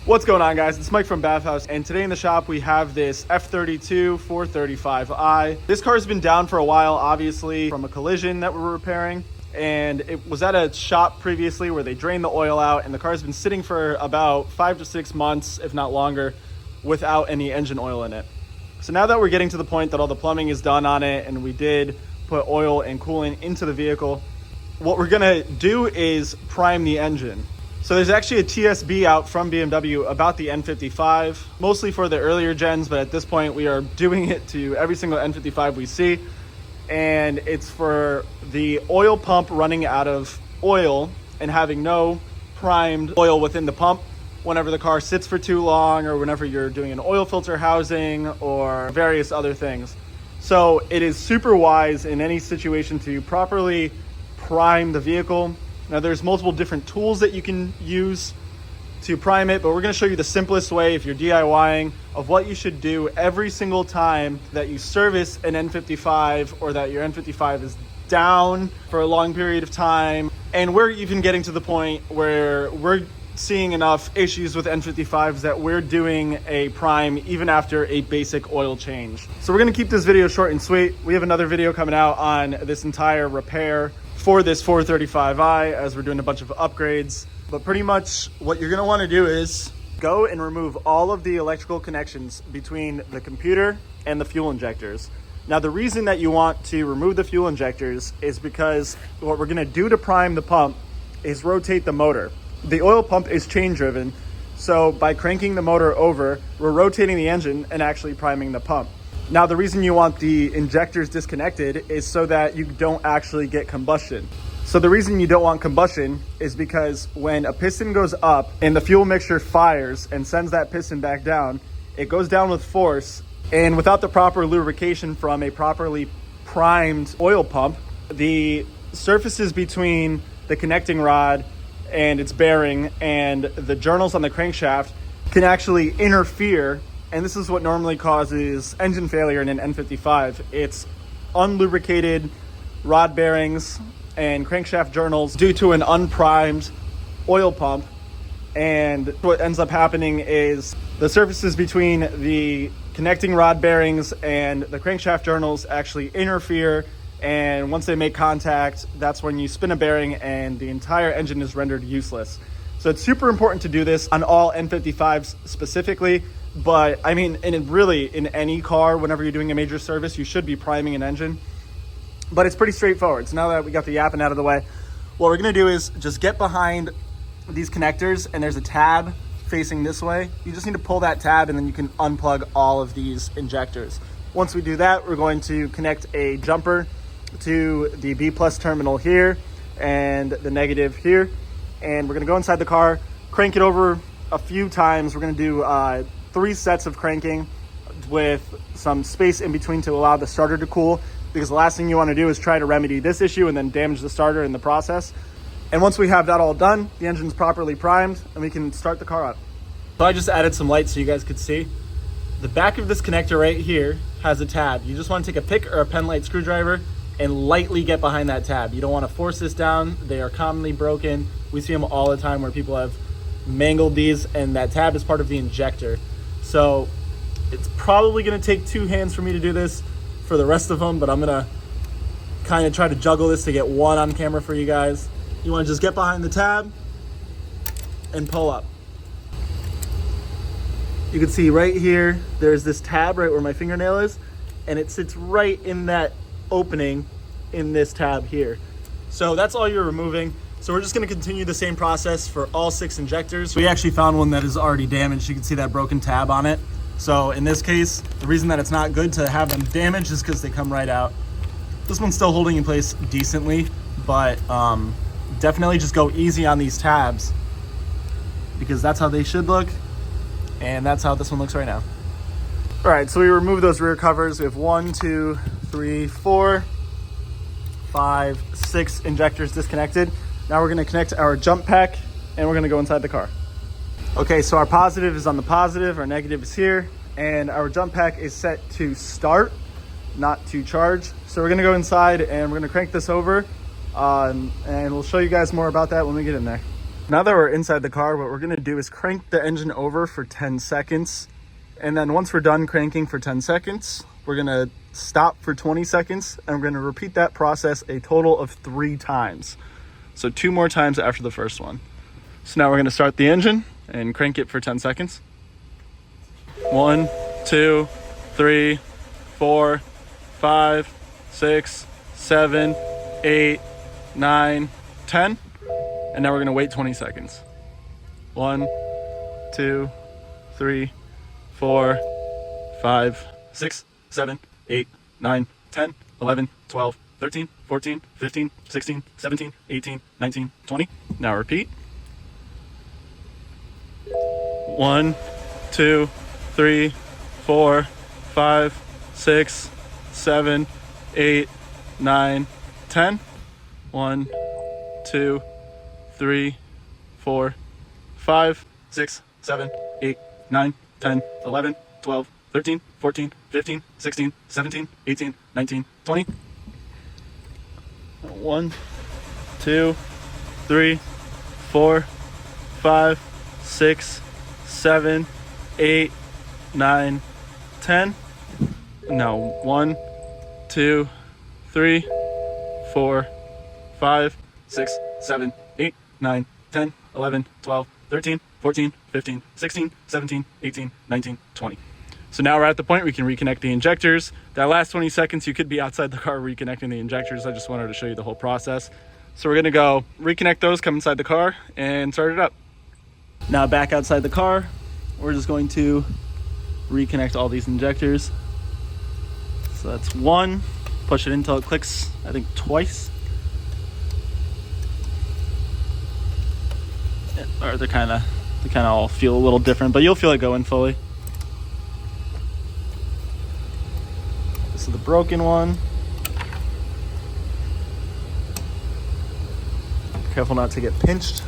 What's going on, guys? It's Mike from Bavhaus, and today in the shop we have this F32 435i. This car has been down for a while, obviously, from a collision that we're repairing, and it was at a shop previously where they drained the oil out, and the car has been sitting for about 5 to 6 months, if not longer, without any engine oil in it. So now that we're getting to the point that all the plumbing is done on it, and we did put oil and coolant into the vehicle, what we're gonna do is prime the engine. So there's actually a TSB out from BMW about the N55, mostly for the earlier gens, but at this point we are doing it to every single N55 we see. And it's for the oil pump running out of oil and having no primed oil within the pump whenever the car sits for too long, or whenever you're doing an oil filter housing or various other things. So it is super wise in any situation to properly prime the vehicle. Now there's multiple different tools that you can use to prime it, but we're gonna show you the simplest way if you're DIYing of what you should do every single time that you service an N55 or that your N55 is down for a long period of time. And we're even getting to the point where we're seeing enough issues with N55s that we're doing a prime even after a basic oil change. So we're gonna keep this video short and sweet. We have another video coming out on this entire repair for this 435i as we're doing a bunch of upgrades. But pretty much what you're gonna wanna do is go and remove all of the electrical connections between the computer and the fuel injectors. Now the reason that you want to remove the fuel injectors is because what we're gonna do to prime the pump is rotate the motor. The oil pump is chain driven, so by cranking the motor over, we're rotating the engine and actually priming the pump. Now, the reason you want the injectors disconnected is so that you don't actually get combustion. So the reason you don't want combustion is because when a piston goes up and the fuel mixture fires and sends that piston back down, it goes down with force, and without the proper lubrication from a properly primed oil pump, the surfaces between the connecting rod and its bearing and the journals on the crankshaft can actually interfere. And this is what normally causes engine failure in an N55. It's unlubricated rod bearings and crankshaft journals due to an unprimed oil pump. And what ends up happening is the surfaces between the connecting rod bearings and the crankshaft journals actually interfere. And once they make contact, that's when you spin a bearing and the entire engine is rendered useless. So it's super important to do this on all N55s specifically. But I mean, in any car, whenever you're doing a major service, you should be priming an engine. But it's pretty straightforward. So now that we got the yapping out of the way, what we're gonna do is just get behind these connectors, and there's a tab facing this way. You just need to pull that tab and then you can unplug all of these injectors. Once we do that, we're going to connect a jumper to the B+ terminal here and the negative here. And we're gonna go inside the car, crank it over a few times. We're gonna do 3 sets of cranking with some space in between to allow the starter to cool, because the last thing you want to do is try to remedy this issue and then damage the starter in the process. And once we have that all done, the engine's properly primed and we can start the car up. So I just added some lights so you guys could see. The back of this connector right here has a tab. You just want to take a pick or a pen light screwdriver and lightly get behind that tab. You don't want to force this down. They are commonly broken. We see them all the time where people have mangled these, and that tab is part of the injector. So it's probably gonna take 2 hands for me to do this for the rest of them, but I'm gonna kind of try to juggle this to get one on camera for you guys. You wanna just get behind the tab and pull up. You can see right here, there's this tab right where my fingernail is, and it sits right in that opening in this tab here. So that's all you're removing. So we're just gonna continue the same process for all 6 injectors. We actually found one that is already damaged. You can see that broken tab on it. So in this case, the reason that it's not good to have them damaged is because they come right out. This one's still holding in place decently, but definitely just go easy on these tabs, because that's how they should look, and that's how this one looks right now. All right, so we removed those rear covers. We have 1, 2, 3, 4, 5, 6 injectors disconnected. Now we're gonna connect our jump pack and we're gonna go inside the car. Okay, so our positive is on the positive, our negative is here, and our jump pack is set to start, not to charge. So we're gonna go inside and we're gonna crank this over, and we'll show you guys more about that when we get in there. Now that we're inside the car, what we're gonna do is crank the engine over for 10 seconds. And then once we're done cranking for 10 seconds, we're gonna stop for 20 seconds and we're gonna repeat that process a total of 3 times. So 2 more times after the first one. So now we're gonna start the engine and crank it for 10 seconds. 1, 2, 3, 4, 5, 6, 7, 8, 9, 10. And now we're gonna wait 20 seconds. 1, 2, 3, 4, 5, 6, 7, 8, 9, 10, 11, 12, 13, 14, 15, 16, 17, 18, 19, 20. Now repeat. 1, 2, 3, 4, 5, 6, 7, 8, 9, 10. 1, 2, 3, 4, 5, 6, 7, 8, 9, 10, 11, 12, 13, 14, 15, 16, 17, 18, 19, 20. 1, 2, 3, 4, 5, 6, 7, 8, 9, 10. Now 1, 2, 3, 4, 5, 6, 7, 8, 9, 10, 11, 12, 13, 14, 15, 16, 17, 18, 19, 20. So now we're at the point we can reconnect the injectors. That last 20 seconds, you could be outside the car reconnecting the injectors. I just wanted to show you the whole process. So we're gonna go reconnect those, come inside the car, and start it up. Now back outside the car, we're just going to reconnect all these injectors. So that's 1, push it until it clicks, I think twice. Or they kind of all feel a little different, but you'll feel it going fully. This is the broken one. Careful not to get pinched.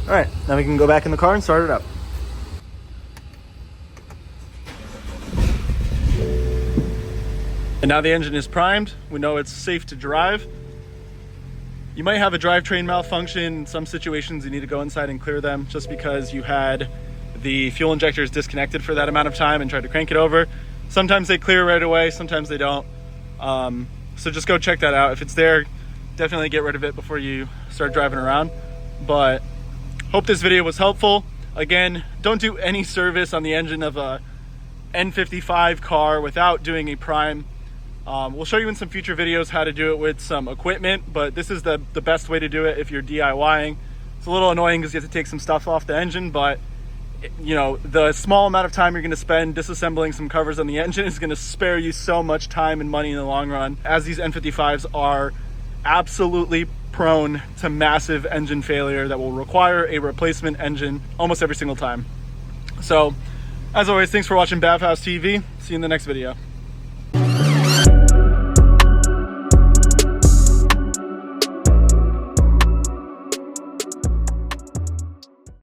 All right, now we can go back in the car and start it up. And now the engine is primed. We know it's safe to drive. You might have a drivetrain malfunction. In some situations, you need to go inside and clear them just because you had the fuel injectors disconnected for that amount of time and tried to crank it over. Sometimes they clear right away, sometimes they don't. So just go check that out. If it's there, definitely get rid of it before you start driving around. But hope this video was helpful. Again, don't do any service on the engine of a N55 car without doing a prime. We'll show you in some future videos how to do it with some equipment, but this is the best way to do it if you're DIYing. It's a little annoying because you have to take some stuff off the engine, but you know, the small amount of time you're going to spend disassembling some covers on the engine is going to spare you so much time and money in the long run, as these N55s are absolutely prone to massive engine failure that will require a replacement engine almost every single time. So as always, thanks for watching BavhausTV. See you in the next video.